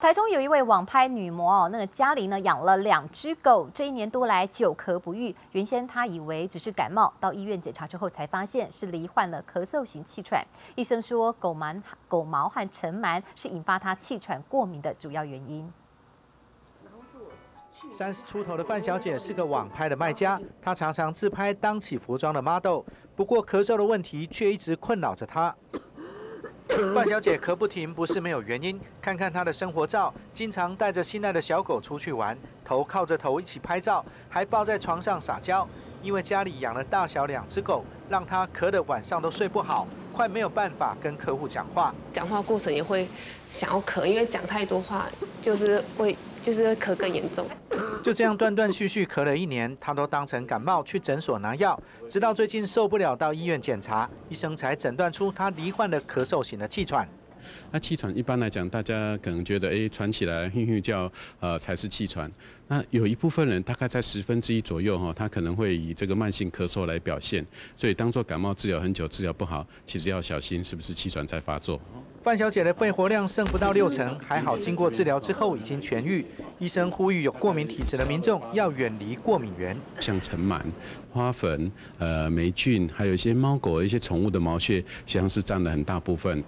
台中有一位网拍女模哦，那个家里呢养了2只狗，这1年多来久咳不愈。原先她以为只是感冒，到医院检查之后才发现是罹患了咳嗽型气喘。医生说狗毛和尘螨是引发她气喘过敏的主要原因。30出头的范小姐是个网拍的卖家，她常常自拍当起服装的 model， 不过咳嗽的问题却一直困扰着她。范小姐咳不停不是没有原因，看看她的生活照，经常带着心爱的小狗出去玩，头靠着头一起拍照，还抱在床上撒娇。因为家里养了大小2只狗，让她咳得晚上都睡不好，快没有办法跟客户讲话。讲话过程也会想要咳，因为讲太多话，就是会咳更严重。就这样断断续续咳了1年，她都当成感冒去诊所拿药，直到最近受不了到医院检查，医生才诊断出她罹患了咳嗽型的气喘。那气喘一般来讲，大家可能觉得，喘起来哼哼叫，才是气喘。那有一部分人，大概在1/10左右哈，他可能会以这个慢性咳嗽来表现。所以当做感冒治疗很久，治疗不好，其实要小心是不是气喘在发作。范小姐的肺活量剩不到60%，还好经过治疗之后已经痊愈。医生呼吁有过敏体质的民众要远离过敏源，像尘螨、花粉、霉菌，还有一些猫狗的一些宠物的毛屑，实际上是占了很大部分。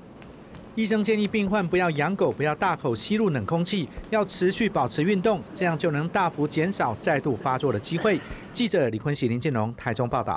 医生建议病患不要养狗，不要大口吸入冷空气，要持续保持运动，这样就能大幅减少再度发作的机会。记者李坤喜、林建荣台中报道。